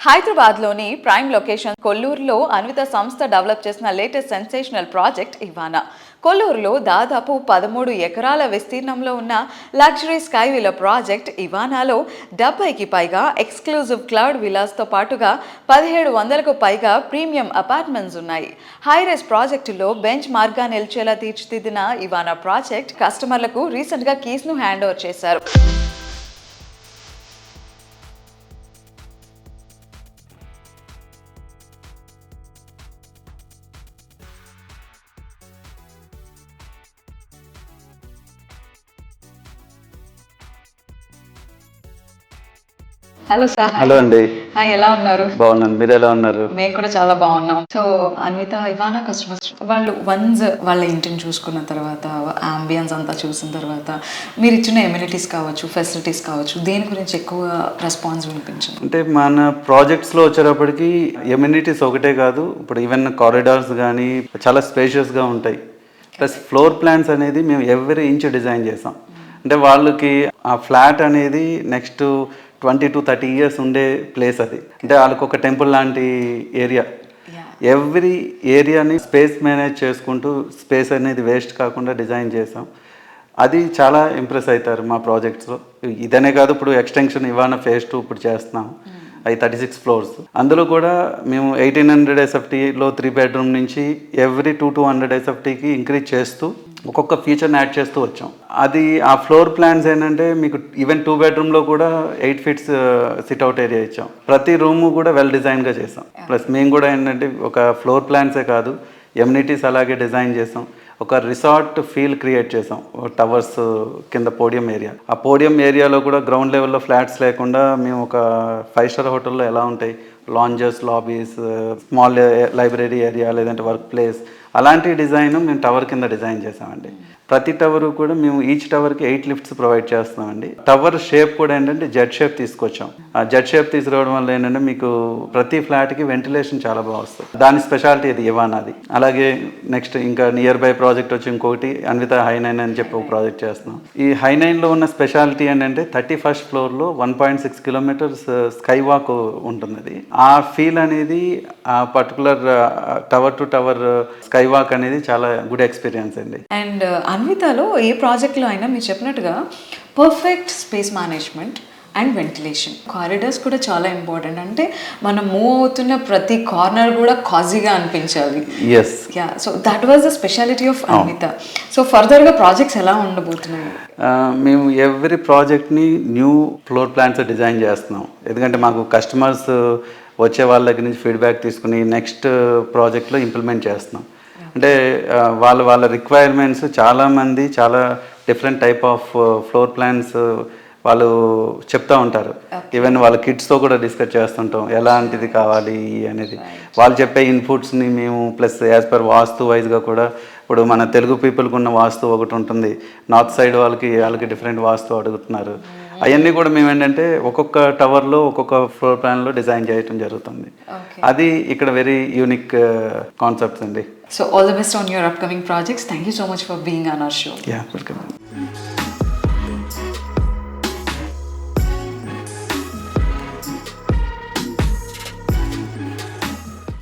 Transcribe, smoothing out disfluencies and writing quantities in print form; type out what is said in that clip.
హైదరాబాద్లోని prime location కొల్లూరులో Anvitha సంస్థ develop చేసిన లేటెస్ట్ సెన్సేషనల్ ప్రాజెక్ట్ ఇవానా. కొల్లూరులో దాదాపు 13 ఎకరాల విస్తీర్ణంలో ఉన్న లగ్జరీ స్కై విలా ప్రాజెక్ట్ ఇవానాలో 70కి పైగా ఎక్స్క్లూజివ్ క్లౌడ్ విలాస్తో పాటుగా 1700కు పైగా ప్రీమియం అపార్ట్మెంట్స్ ఉన్నాయి. హైరైజ్ ప్రాజెక్టులో బెంచ్ మార్గా నిలిచేలా తీర్చిదిద్దిన ఇవానా ప్రాజెక్ట్ కస్టమర్లకు రీసెంట్గా కీస్ను హ్యాండ్ ఓవర్ చేశారు. Hello sir. హలో అండి. ఎలా ఉన్నారు? బాగున్నాను, మీరు ఎలా ఉన్నారు? మేము కూడా చాలా బాగున్నాం. సో అన్విత ఇవానా కస్టమర్స్ వాళ్ళు వన్స్ వాళ్ళ ఇంటిని చూసుకున్న తర్వాత, అంబియన్స్ అంతా చూసిన తర్వాత మీరు ఇచ్చిన ఎమ్యూనిటీస్ కావచ్చు, ఫెసిలిటీస్ కావచ్చు, దేని గురించి ఎక్కువ రెస్పాన్స్ వినిపించింది? అంటే మన ప్రాజెక్ట్స్లో వచ్చేటప్పటికి ఎమ్యూనిటీస్ ఒకటే కాదు, ఇప్పుడు ఈవెన్ కారిడార్స్ కానీ చాలా స్పేషియస్గా ఉంటాయి. ప్లస్ ఫ్లోర్ ప్లాన్స్ అనేది మేము ఎవ్రీ ఇంచ్ డిజైన్ చేసాం. అంటే వాళ్ళకి ఆ ఫ్లాట్ అనేది నెక్స్ట్ 20 to 30 years ఉండే ప్లేస్ అది. అంటే వాళ్ళకి ఒక టెంపుల్ లాంటి ఏరియా. ఎవ్రీ ఏరియాని స్పేస్ మేనేజ్ చేసుకుంటూ స్పేస్ అనేది వేస్ట్ కాకుండా డిజైన్ చేసాం. అది చాలా ఇంప్రెస్ అవుతారు మా ప్రాజెక్ట్స్లో. ఇదనే కాదు, ఇప్పుడు ఎక్స్టెన్షన్ ఇవానా phase 2 ఇప్పుడు చేస్తున్నాం. అవి 36 floors. అందులో కూడా మేము 1800 SFTలో 3 bedroom నుంచి ఎవ్రీ 2 to 100 SFTకి ఇంక్రీజ్ చేస్తూ ఒక్కొక్క ఫీచర్ని యాడ్ చేస్తూ వచ్చాం. అది ఆ ఫ్లోర్ ప్లాన్స్ ఏంటంటే మీకు ఈవెన్ 2 bedroomలో కూడా 8 feet సిట్అవుట్ ఏరియా ఇచ్చాం. ప్రతి రూము కూడా వెల్ డిజైన్గా చేసాం. ప్లస్ మేము కూడా ఏంటంటే ఒక ఫ్లోర్ ప్లాన్సే కాదు, ఎమ్యూనిటీస్ అలాగే డిజైన్ చేసాం. ఒక రిసార్ట్ ఫీల్ క్రియేట్ చేసాం. టవర్స్ కింద పోడియం ఏరియా, ఆ పోడియం ఏరియాలో కూడా గ్రౌండ్ లెవెల్లో ఫ్లాట్స్ లేకుండా మేము ఒక 5-star హోటల్లో ఎలా ఉంటాయి lounges, lobbies, small library area, లేదంటే వర్క్ ప్లేస్, అలాంటి డిజైన్ మేము టవర్ కింద డిజైన్ చేసామండి. ప్రతి టవర్ కూడా మేము ఈచ్ టవర్కి 8 lifts ప్రొవైడ్ చేస్తున్నామండి. టవర్ షేప్ కూడా ఏంటంటే జెడ్ షేప్ తీసుకొచ్చాం. ఆ జెడ్ షేప్ తీసుకురావడం వల్ల ఏంటంటే మీకు ప్రతి ఫ్లాట్కి వెంటిలేషన్ చాలా బాగా వస్తుంది. దాని స్పెషాలిటీ ఇది ఇవానాది. అలాగే నెక్స్ట్ ఇంకా నియర్ బై ప్రాజెక్ట్ వచ్చి ఇంకొకటి అన్విత హై9 అని చెప్పి ఒక ప్రాజెక్ట్ చేస్తున్నాం. ఈ హై9లో ఉన్న స్పెషాలిటీ ఏంటంటే 31st floorలో 1.6 kilometers స్కై వాక్ ఉంటుంది. అది ఆ ఫీల్ అనేది ఆ particular tower to tower sky walk అనేది చాలా గుడ్ ఎక్స్పీరియన్స్ అండి. అండ్ అన్వితలో ఏ ప్రాజెక్ట్లో అయినా మీరు చెప్పినట్టుగా perfect space management and ventilation, corridors కూడా చాలా ఇంపార్టెంట్. అంటే మనం మూవ్ అవుతున్న ప్రతి కార్నర్ కూడా కాజీగా అనిపించాలి. Yes, so that was the speciality of Anvitha. So ఫర్దర్గా ప్రాజెక్ట్స్ ఎలా ఉండబోతున్నాయి? మేము ఎవ్రీ ప్రాజెక్ట్ని న్యూ ఫ్లోర్ ప్లాన్స్ డిజైన్ చేస్తున్నాం. ఎందుకంటే మాకు కస్టమర్స్ వచ్చే వాళ్ళ దగ్గర నుంచి ఫీడ్బ్యాక్ తీసుకుని నెక్స్ట్ ప్రాజెక్ట్లో ఇంప్లిమెంట్ చేస్తున్నాం. అంటే వాళ్ళ రిక్వైర్మెంట్స్ చాలామంది చాలా different type of floor plans వాళ్ళు చెప్తూ ఉంటారు. ఈవెన్ వాళ్ళ కిడ్స్తో కూడా డిస్కస్ చేస్తుంటాం ఎలాంటిది కావాలి అనేది. వాళ్ళు చెప్పే ఇన్పుట్స్ని మేము ప్లస్ యాజ్ పర్ వాస్తు వైజ్గా కూడా, ఇప్పుడు మన తెలుగు పీపుల్కి ఉన్న వాస్తు ఒకటి ఉంటుంది, నార్త్ సైడ్ వాళ్ళకి డిఫరెంట్ వాస్తు అడుగుతున్నారు. అవన్నీ కూడా మేము ఏంటంటే ఒక్కొక్క టవర్లో ఒక్కొక్క ఫ్లోర్ ప్లాన్లో డిజైన్ చేయడం జరుగుతుంది. అది ఇక్కడ వెరీ యూనిక్ కాన్సెప్ట్స్ అండి. So all the best on your upcoming projects. Thank you so much for being on our show. Yeah, welcome.